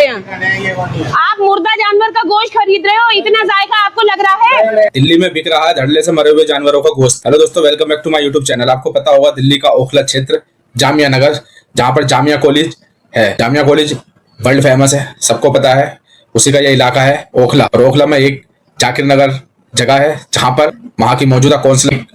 हैं। आप मुर्दा जानवर का गोश्त खरीद रहे हो, इतना जायका आपको लग रहा है? दिल्ली में बिक रहा है धड़ल्ले से मरे हुए जानवरों का गोश्त। हेलो दोस्तों, welcome back to my YouTube channel. आपको पता होगा दिल्ली का ओखला क्षेत्र जामिया नगर, जहाँ पर जामिया कॉलेज है। जामिया कॉलेज वर्ल्ड फेमस है, सबको पता है। उसी का यह इलाका है ओखला। और ओखला में एक जाकिर नगर जगह है, जहाँ पर वहाँ की मौजूदा काउंसिलर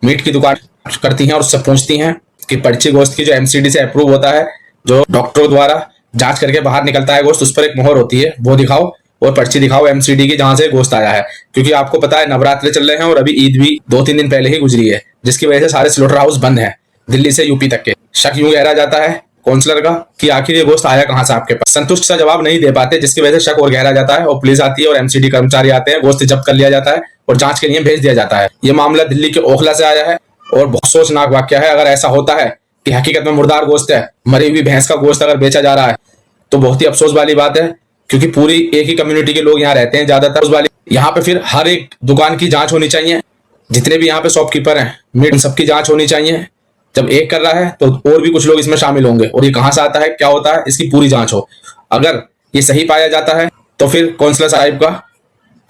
मीट की दुकान करती हैं और उससे पूछती हैं कि पर्ची गोश्त की जो एमसीडी से अप्रूव होता है, जो डॉक्टरों द्वारा जांच करके बाहर निकलता है गोश्त, उस पर एक मोहर होती है, वो दिखाओ और पर्ची दिखाओ एमसीडी की जहां से गोश्त आया है। क्योंकि आपको पता है नवरात्रे चल रहे हैं और अभी ईद भी 2-3 दिन पहले ही गुजरी है, जिसकी वजह से सारे स्लॉटर हाउस बंद हैं दिल्ली से यूपी तक के। शक यूं गहरा जाता है काउंसलर का कि आखिर ये गोश्त आया कहां से आपके पास। संतुष्ट सा जवाब नहीं दे पाते, जिसकी वजह से शक और गहरा जाता है और पुलिस आती है और एमसीडी कर्मचारी आते हैं, गोश्त जब्त कर लिया जाता है और जांच के लिए भेज दिया जाता है। ये मामला दिल्ली के ओखला से आया है और बहुत सोचनाक वाक्य है। अगर ऐसा होता है कि हकीकत में मुर्दार गोश्त है, मरी हुई भैंस का गोश्त अगर बेचा जा रहा है, तो बहुत ही अफसोस वाली बात है। क्योंकि पूरी एक ही कम्युनिटी के लोग यहाँ रहते हैं ज्यादातर वाली। यहाँ पे फिर हर एक दुकान की जांच होनी चाहिए, जितने भी यहाँ पे शॉपकीपर हैं मीट, सबकी जांच होनी चाहिए। जब एक कर रहा है तो और भी कुछ लोग इसमें शामिल होंगे और ये कहां से आता है, क्या होता है, इसकी पूरी जांच हो। अगर ये सही पाया जाता है तो फिर काउंसलर साहिब का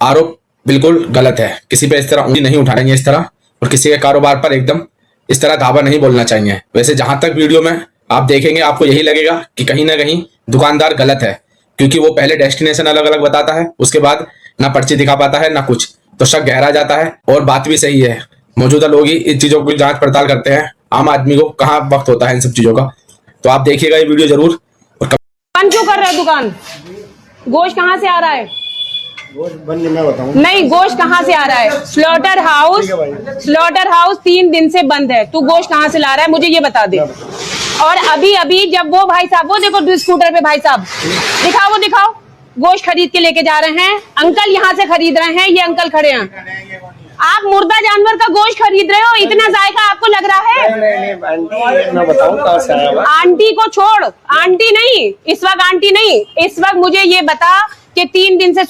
आरोप बिल्कुल गलत है। किसी पे इस तरह उंगली नहीं उठाएंगे इस तरह, और किसी के कारोबार पर एकदम इस तरह धावा नहीं बोलना चाहिए। वैसे जहां तक वीडियो में आप देखेंगे आपको यही लगेगा कि कहीं ना कहीं दुकानदार गलत है, क्योंकि वो पहले डेस्टिनेशन अलग अलग बताता है, उसके बाद ना पर्ची दिखा पाता है ना कुछ, तो शक गहरा जाता है। और बात भी सही है, मौजूदा लोग ही इन चीजों की जांच पड़ताल करते हैं, आम आदमी को कहाँ वक्त होता है इन सब चीजों का। तो आप देखिएगा ये वीडियो जरूर। दुकान क्यों कर रहा है? दुकान गोश्त कहाँ से आ रहा है? मैं बताऊं नहीं, गोश्त कहाँ से आ रहा है? स्लॉटर हाउस 3 दिन से बंद है, तू गोश्त कहाँ से ला रहा है मुझे ये बता दे। और अभी अभी जब वो भाई साहब, वो देखो स्कूटर पे भाई साहब, दिखाओ गोश्त खरीद के लेके जा रहे हैं। अंकल यहाँ से खरीद रहे हैं, ये अंकल खड़े हैं। आप मुर्दा जानवर का गोश्त खरीद रहे हो, इतना जायका आपको लग रहा है? नहीं, मैं बताऊं कहाँ से आया हुआ। आंटी को छोड़, आंटी नहीं इस वक्त, आंटी नहीं इस वक्त। मुझे ये बता कि 3 दिन से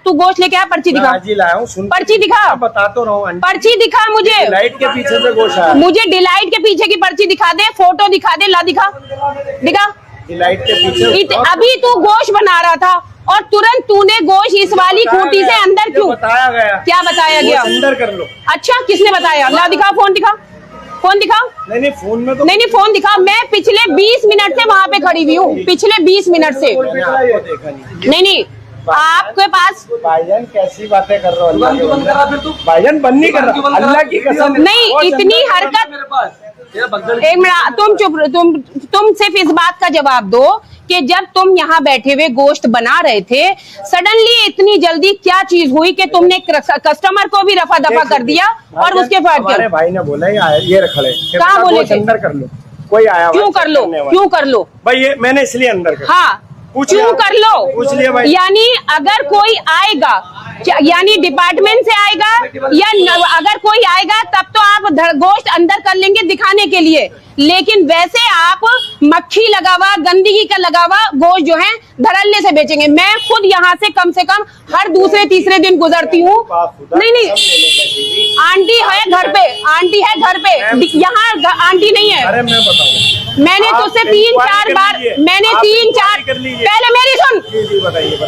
तू गोश्त लेके आया, पर्ची दिखा। आज ही लाया हूं, पर्ची दिखा। बता तो रहा हूं, पर्ची दिखा मुझे। डिलाइट के पीछे से गोश्त आया। मुझे डिलाइट के पीछे की पर्ची दिखा दे, फोटो दिखा दे, ला दिखा। डिलाइट के पीछे अभी तू गोश्त बना रहा था और तुरंत तूने गोश्त इस वाली खूंटी से अंदर क्यों? बताया गया। क्या बताया गया? अंदर कर लो। अच्छा, किसने बताया? ला दिखा, फोन दिखा, फोन दिखाओ। नहीं फोन में तो नहीं फोन दिखा। मैं पिछले 20 मिनट से वहाँ पे खड़ी हुई हूँ, पिछले 20 मिनट से। देखा नहीं आपके पास। भाईजान कैसी बातें कर रहे हो? अल्लाह की बंदा भाईजान बंद नहीं कर रहा, अल्लाह की कसम। नहीं इतनी हरकत। एक मिनट, तुम चुप, तुम सिर्फ इस बात का जवाब दो कि जब तुम यहाँ बैठे हुए गोश्त बना रहे थे, सडनली इतनी जल्दी क्या चीज हुई कि तुमने कस्टमर को भी रफा दफा कर दिया और उसके बाद हमारे भाई ने बोला ये खड़े कहाँ बोले थे? अंदर कर लो, कोई आया क्यों कर लो, क्यों कर लो भाई? ये मैंने इसलिए अंदर कर। हाँ क्यों कर लो? पूछ लिया भाई। यानी अगर कोई आएगा, यानी डिपार्टमेंट से आएगा या अगर कोई आएगा तब तो आप गोश्त अंदर कर लेंगे दिखाने के लिए, लेकिन वैसे आप मक्खी लगा हुआ, गंदगी का लगा हुआ गोश्त जो है धड़ल्ले से बेचेंगे। मैं खुद यहाँ से कम हर दूसरे तीसरे दिन गुजरती हूँ। नहीं आंटी है घर पे, आंटी है घर पे, यहाँ आंटी नहीं है। अरे मैं बताऊँ, मैंने तुझसे 3-4 बार, मैंने 3-4 पहले मेरी सुन, बताइए।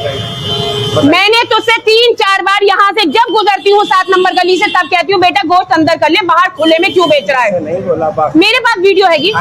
मैंने तुझसे 3-4 बार यहाँ से जब गुजरती हूँ 7 नंबर गली से, तब कहती हूँ बेटा गोश्त अंदर कर ले, बाहर खुले में क्यों बेच रहा है? नहीं बोला बाप। मेरे पास वीडियो हैगी,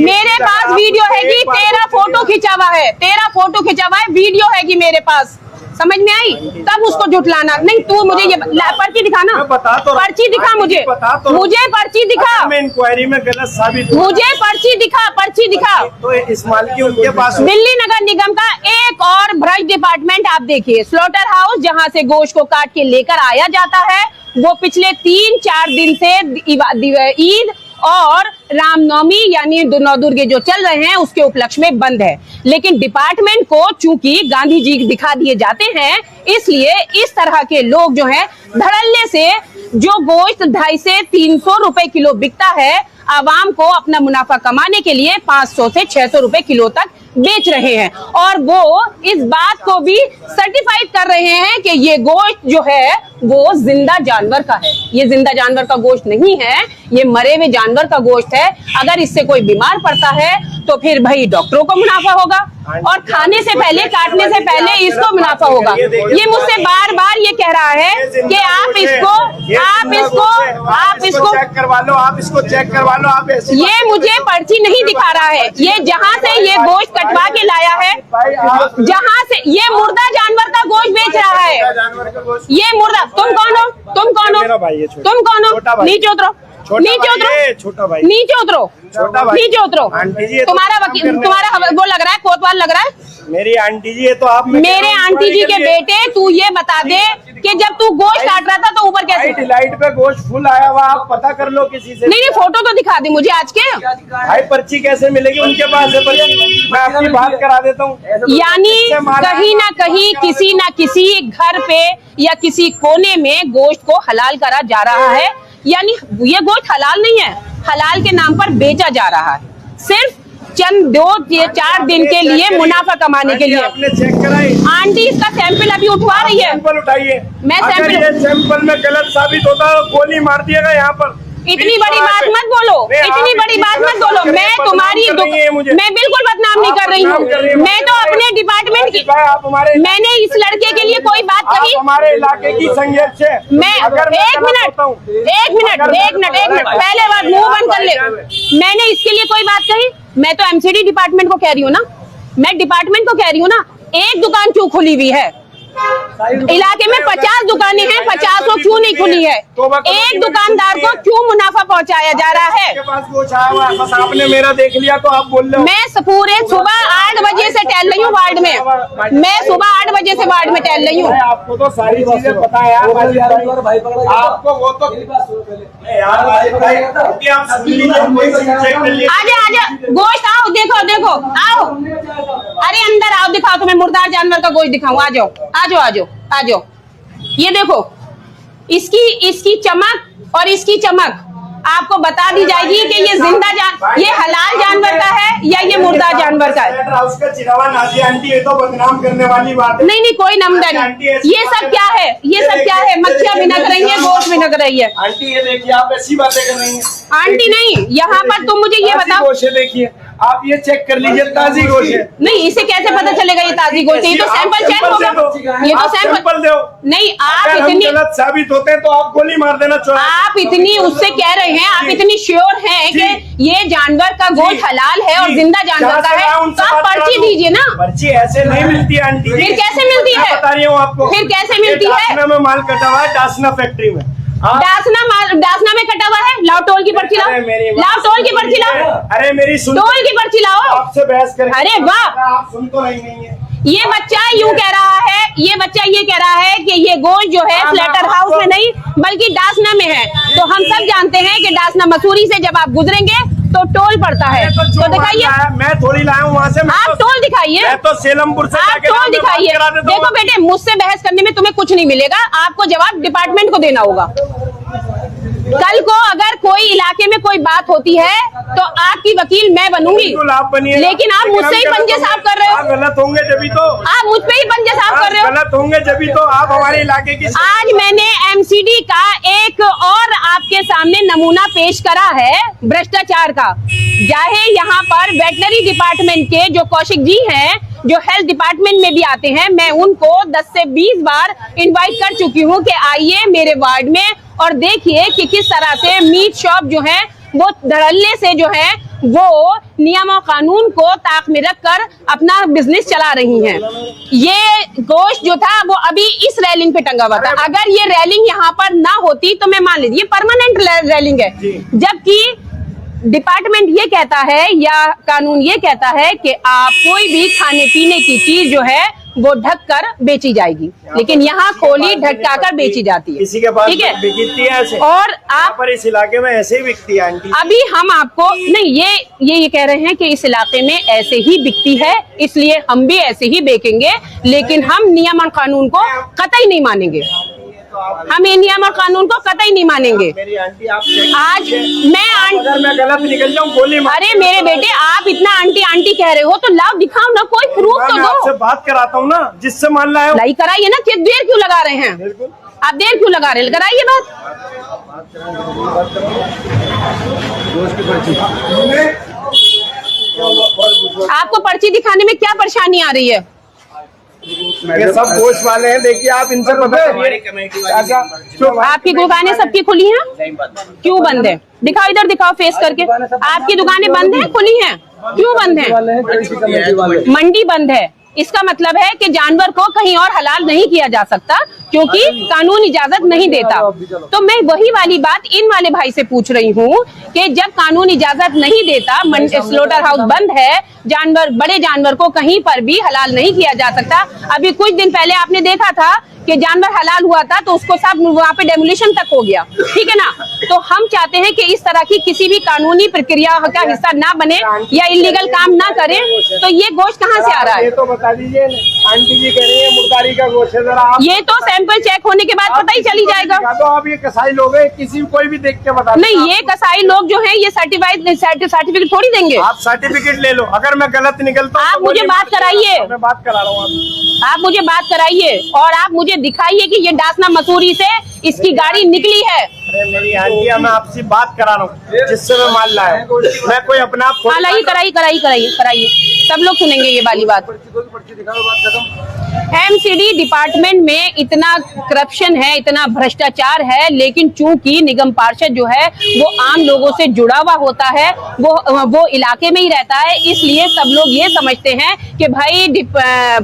मेरे पास वीडियो हैगी, तेरा फोटो खिंचा हुआ है, तेरा फोटो खिंचा हुआ है, वीडियो हैगी मेरे पास। समझ में आई? तब उसको जुटलाना नहीं। तू मुझे ये पर्ची दिखाना, पर्ची दिखा मुझे, मुझे पर्ची दिखा। मैं इंक्वायरी में गलत साबित, मुझे पर्ची दिखा, पर्ची दिखा। तो इस माल की उनके पास। दिल्ली नगर निगम का एक और भ्रष्ट डिपार्टमेंट आप देखिए, स्लॉटर हाउस जहां से गोश्त को काट के लेकर आया जाता है, वो पिछले 3-4 दिन से ईद और रामनवमी यानी नवदुर्गे जो चल रहे हैं उसके उपलक्ष्य में बंद है। लेकिन डिपार्टमेंट को चूंकि गांधी जी दिखा दिए जाते हैं, इसलिए इस तरह के लोग जो हैं धड़ल्ले से जो गोश्त 250 से 300 रुपए किलो बिकता है, आवाम को अपना मुनाफा कमाने के लिए 500 से 600 रुपए किलो तक बेच रहे हैं। और वो इस बात को भी सर्टिफाइड कर रहे हैं कि ये गोश्त जो है वो जिंदा जानवर का है। ये जिंदा जानवर का गोश्त नहीं है, ये मरे हुए जानवर का गोश्त है। अगर इससे कोई बीमार पड़ता है तो फिर भाई डॉक्टरों को मुनाफा होगा, और खाने से पहले, काटने से पहले इसको मुनाफा होगा। ये मुझसे बार बार ये कह रहा है कि आप इसको चेक करवा लो, आप इसको चेक करवा लो। आप ये मुझे पर्ची नहीं दिखा रहा है। ये जहाँ से ये गोश्त कटवा के लाया है, जहाँ से ये मुर्दा जानवर का गोश्त बेच रहा है, ये मुर्दा। तुम कौन हो? तुम कौन हो? तुम कौन हो? नीचे उतरो, नीचे उतरो, छोटा भाई, नीचे उतरो, छोटा भाई, नीचे उतरो। आंटी जी, तुम्हारा वकील, तुम्हारा वो लग रहा है, कोतवाल लग रहा है। मेरी आंटी जी, ये तो आप मेरे आंटी जी के बेटे, तू ये बता दे कि जब तू गोश्त काट रहा था तो ऊपर कैसे? लाइट पे गोश्त फुल आया हुआ, आप पता कर लो किसी से। नहीं, फोटो तो दिखा दे मुझे आज के। भाई पर्ची कैसे मिलेगी? उनके पास है पर्ची, मैं आपकी बात करा देता हूँ। यानी कहीं ना कहीं, किसी ना किसी घर पे या किसी कोने में गोश्त को हलाल करा जा रहा है। यानी ये गोश्त हलाल नहीं है, हलाल के नाम पर बेचा जा रहा है, सिर्फ चंद 2-4 दिन के लिए मुनाफा कमाने के लिए। आपने चेक कराई? आंटी इसका सैंपल अभी उठवा रही है। सैंपल उठाइए। मैं अगर ये सैंपल में गलत साबित होता है तो गोली मार दिएगा यहाँ पर। इतनी बड़ी बात मत बोलो, इतनी बड़ी बात मत बोलो। मैं तुम्हारी, मैं बिल्कुल बदनाम नहीं कर रही हूँ। मैं तो अपने डिपार्टमेंट की, मैंने इस लड़के के लिए कोई बात कही? हमारे इलाके की संघर्ष है। मैं एक मिनट, पहले बात मुंह बंद कर ले। मैंने इसके लिए कोई बात कही? मैं तो एमसीडी डिपार्टमेंट को कह रही हूँ ना, मैं डिपार्टमेंट को कह रही हूँ ना। एक दुकान क्यों खुली हुई है? इलाके में 50 दुकानें हैं, 50 क्यों नहीं खुली है? एक दुकानदार को क्यों मुनाफा पहुंचाया जा रहा है? बस आपने मेरा देख लिया तो आप बोल रहे हो। मैं पूरे सुबह 8 बजे से टहल रही हूँ वार्ड में। मैं सुबह 8 बजे से वार्ड में टहल रही हूँ। आपको तो सारी चीजें पता है यार। आपको वो तो आजा गोश्त आओ, देखो आओ, अरे अंदर आओ, दिखाओ, तुम्हें मुर्दार जानवर का गोश्त दिखाऊं। आ जाओ। ये देखो, इसकी चमक और इसकी चमक आपको बता दी जाएगी कि ये ये हलाल जानवर का है या ये मुर्दार जानवर का है। उसका चिरावा नाजी आंटी, ये तो बदनाम करने वाली बात है। नहीं, कोई नमदा नहीं। ये सब क्या है? मच्छियाँ भिनक रही है, गोश्त भिनक रही है। आंटी ये देखिए, आप ऐसी बातें कर रही हैं। आंटी नहीं, यहाँ पर तुम मुझे ये बताओ। गोश्त देखिए, आप ये चेक कर लीजिए, ताजी गोश्त है। नहीं, इसे कैसे पता चलेगा ये ताजी गोश्त है? ये तो सैंपल चेक होगा। ये तो सैंपल दो। नहीं, आप इतनी गलत साबित होते हैं तो आप गोली मार देना चाहिए। आप इतनी उससे कह रहे हैं, आप इतनी श्योर हैं कि ये जानवर का गोश्त हलाल है और जिंदा जानवर का है, तो आप पर्ची दीजिए ना। पर्ची ऐसे नहीं मिलती आंटी। फिर कैसे मिलती है? बता रही हूँ आपको। फिर कैसे मिलती है? डासना में माल कटा हुआ है, डासना फैक्ट्री में। डासना में कटा हुआ है। लाओ टोल की पर्ची लाओ, टोल की पर्ची लाओ। अरे मेरी सुन, टोल की पर्ची लाओ। आपसे बहस कर। अरे वाह, आप सुन तो नहीं है। ये बच्चा यूं कह रहा है, कि ये गोश्त जो है स्लेटर हाउस में नहीं बल्कि डासना में है। तो हम सब जानते हैं कि डासना मसूरी से जब आप गुजरेंगे तो टोल पड़ता है। तो दिखाइए, मैं थोड़ी लाया हूँ वहाँ से। आप टोल दिखाइए। मैं तो सेलमपुर से आप टोल दिखाइए। देखो बेटे, मुझसे बहस करने में तुम्हें कुछ नहीं मिलेगा, आपको जवाब डिपार्टमेंट को देना होगा। कल को अगर कोई इलाके में कोई बात होती है तो आपकी वकील मैं बनूंगी, लेकिन आप मुझसे ही पंजे साफ कर रहे हो। गलत होंगे जब तो आप मुझ पे ही पंजे साफ कर रहे हो। गलत होंगे जब तो आप हमारे इलाके की। आज मैंने एमसीडी का एक और आपके सामने नमूना पेश करा है भ्रष्टाचार का। चाहे यहाँ पर वेटनरी डिपार्टमेंट के जो कौशिक जी हैं, जो हेल्थ डिपार्टमेंट में भी आते हैं, मैं उनको 10 से 20 बार इनवाइट कर चुकी हूँ कि आइए मेरे वार्ड में और देखिए कि किस तरह से मीट शॉप जो है वो धड़ल्ले से जो है वो नियम और कानून को ताक में रखकर अपना बिजनेस चला रही हैं। ये गोश्त जो था वो अभी इस रेलिंग पे टंगा हुआ था। अगर ये रेलिंग यहाँ पर ना होती तो मैं मान लीजिए परमानेंट रेलिंग है, जबकि डिपार्टमेंट ये कहता है या कानून ये कहता है कि आप कोई भी खाने पीने की चीज जो है वो ढक कर बेची जाएगी, लेकिन यहाँ खोली ढका कर बेची जाती है। किसी के पास ठीक है, बिकती है ऐसे। और आप पर इस इलाके में ऐसे ही बिकती है आंटी। अभी हम आपको नहीं, ये कह रहे हैं कि इस इलाके में ऐसे ही बिकती है, इसलिए हम भी ऐसे ही बेचेंगे, लेकिन हम नियम और कानून को कतई नहीं मानेंगे। हम ये नियम और कानून को कतई नहीं मानेंगे। मेरी आंटी, आप आज अगर मैं गलत निकल जाऊं गोली मार। अरे मेरे बेटे, आप इतना आंटी कह रहे हो तो लाओ दिखाओ ना, कोई प्रूफ तो दो। आपसे बात कराता हूँ ना, जिससे मान लाए लाई कराइए ना। किस देर क्यों लगा रहे हैं? बिल्कुल, आप देर क्यों लगा रहे हैं? कराइए बात। आपको पर्ची दिखाने में क्या परेशानी आ रही है? ये सब गोश्त वाले हैं, देखिए आप इनसे पता करिए। आपकी दुकानें सबकी खुली हैं? क्यों बंद है? दिखाओ, इधर दिखाओ फेस करके। आपकी दुकानें बंद हैं, खुली हैं? क्यों बंद है? मंडी बंद है, इसका मतलब है कि जानवर को कहीं और हलाल नहीं किया जा सकता क्योंकि कानून इजाजत नहीं देता। तो मैं वही वाली बात इन वाले भाई से पूछ रही हूँ कि जब कानून इजाजत नहीं देता, स्लोटर हाउस बंद है, जानवर, बड़े जानवर को कहीं पर भी हलाल नहीं किया जा सकता। अभी कुछ दिन पहले आपने देखा था कि जानवर हलाल हुआ था तो उसको सब वहाँ पे डेमोलिशन तक हो गया, ठीक है ना। तो हम चाहते हैं कि इस तरह की किसी भी कानूनी प्रक्रिया का हिस्सा ना बने या इलीगल काम ना करें। तो ये गोश्त कहाँ से आ रहा है? ये तो बता दीजिए, आंटी जी कह रही है मुर्दारी का गोश्त है, जरा आप ये तो सैंपल चेक होने के बाद पता ही चली जाएगा। तो आप ये कसाई लोग हैं, किसी कोई भी देख के बता नहीं, ये कसाई लोग जो हैं ये सर्टिफिकेट थोड़ी देंगे। आप सर्टिफिकेट ले लो, अगर मैं गलत निकलता हूं आप तो मुझे बोलिए, बात कराइए। मैं बात करा रहा हूँ। आप मुझे बात कराइए और आप मुझे दिखाइए कि ये डासना मसूरी से इसकी गाड़ी निकली है। अरे मेरी आंटी, मैं आपसे बात करा रहा हूँ जिससे मैं माल लाया हूँ, मैं कोई अपना हाँ, लाइए, कराइए, सब लोग सुनेंगे ये वाली बात। एमसीडी डिपार्टमेंट में इतना करप्शन है, इतना भ्रष्टाचार है, लेकिन चूंकि निगम पार्षद जो है वो आम लोगों से जुड़ा हुआ होता है, वो इलाके में ही रहता है, इसलिए सब लोग ये समझते हैं कि भाई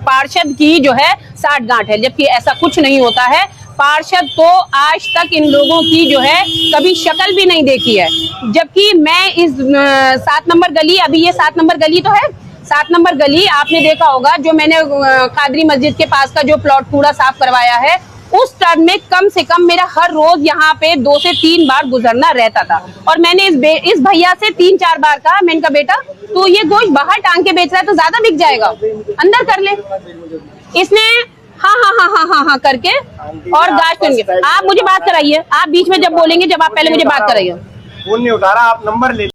पार्षद की जो है साठ गांठ है, जबकि ऐसा कुछ नहीं होता है। पार्षद तो आज तक इन लोगों की जो है कभी शक्ल भी नहीं देखी है। जबकि मैं इस 7 नंबर गली, अभी ये 7 नंबर गली तो है, 7 नंबर गली आपने देखा होगा, जो मैंने कादरी मस्जिद के पास का जो प्लॉट कूड़ा साफ करवाया है, उस टर्म में कम से कम मेरा हर रोज यहाँ पे 2 से 3 बार गुजरना रहता था। और मैंने इस भैया से 3-4 बार कहा, मैंने कहा बेटा तू ये गोश्त बाहर टांग के बेच रहा है तो ज्यादा बिक जाएगा, अंदर कर ले। इसने हाँ करके और गाज सुन। आप मुझे बात कराइए, आप बीच में जब बोलेंगे, जब आप पहले मुझे बात कराइए। फोन नहीं उठा रहा, आप नंबर ले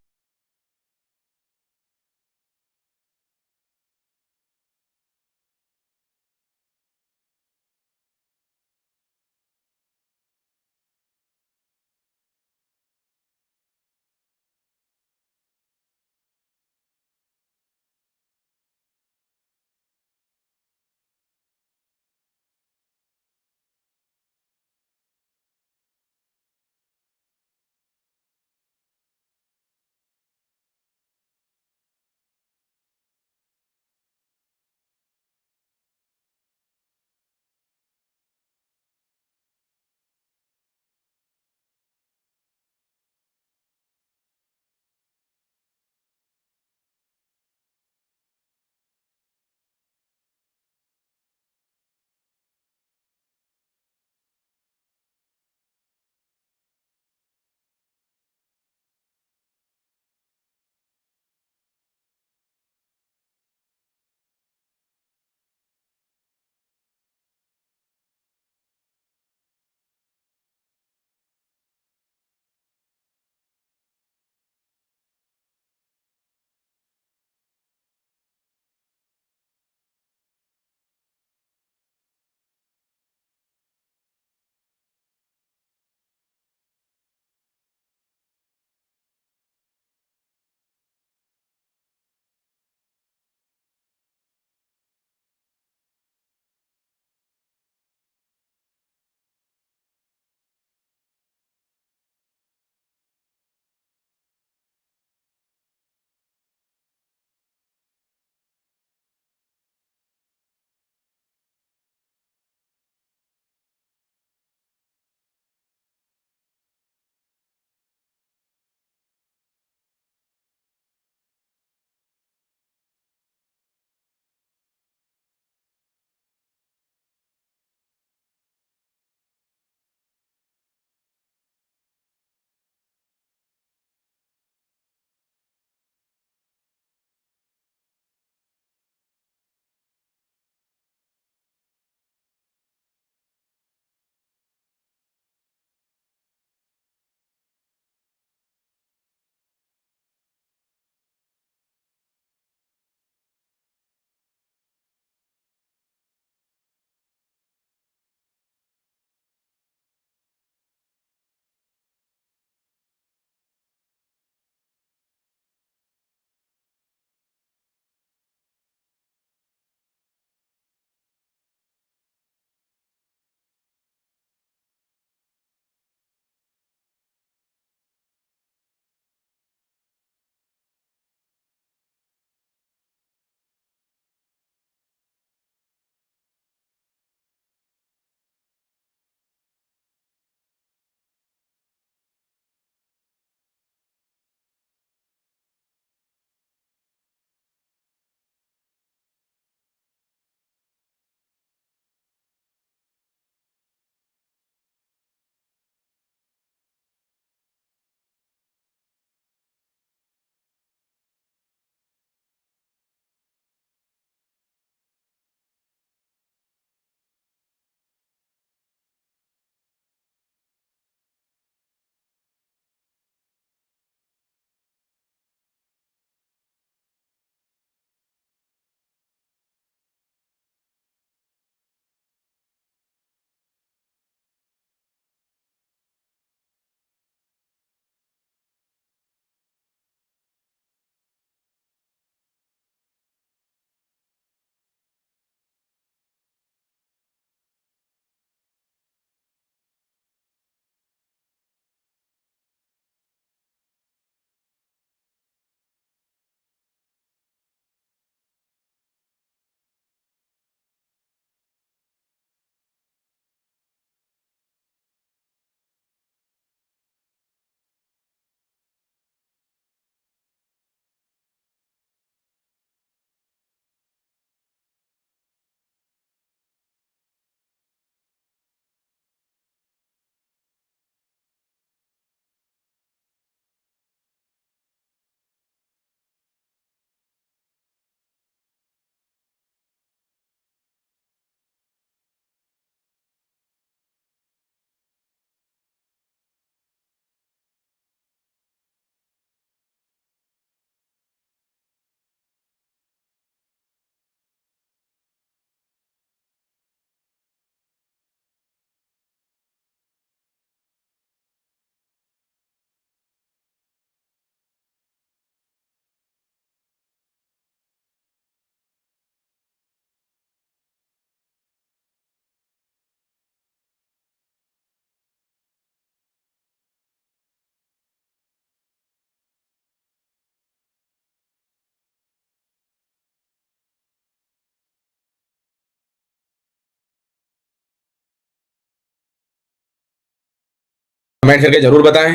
कमेंट करके जरूर बताएं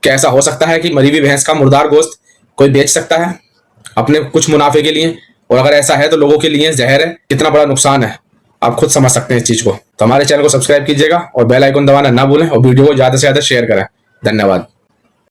क्या ऐसा हो सकता है कि मरी हुई भैंस का मुर्दार गोश्त कोई बेच सकता है अपने कुछ मुनाफे के लिए, और अगर ऐसा है तो लोगों के लिए जहर है, कितना बड़ा नुकसान है आप खुद समझ सकते हैं इस चीज को। तो हमारे चैनल को सब्सक्राइब कीजिएगा और बेल आइकन दबाना ना भूलें और वीडियो को ज्यादा से ज्यादा शेयर करें। धन्यवाद।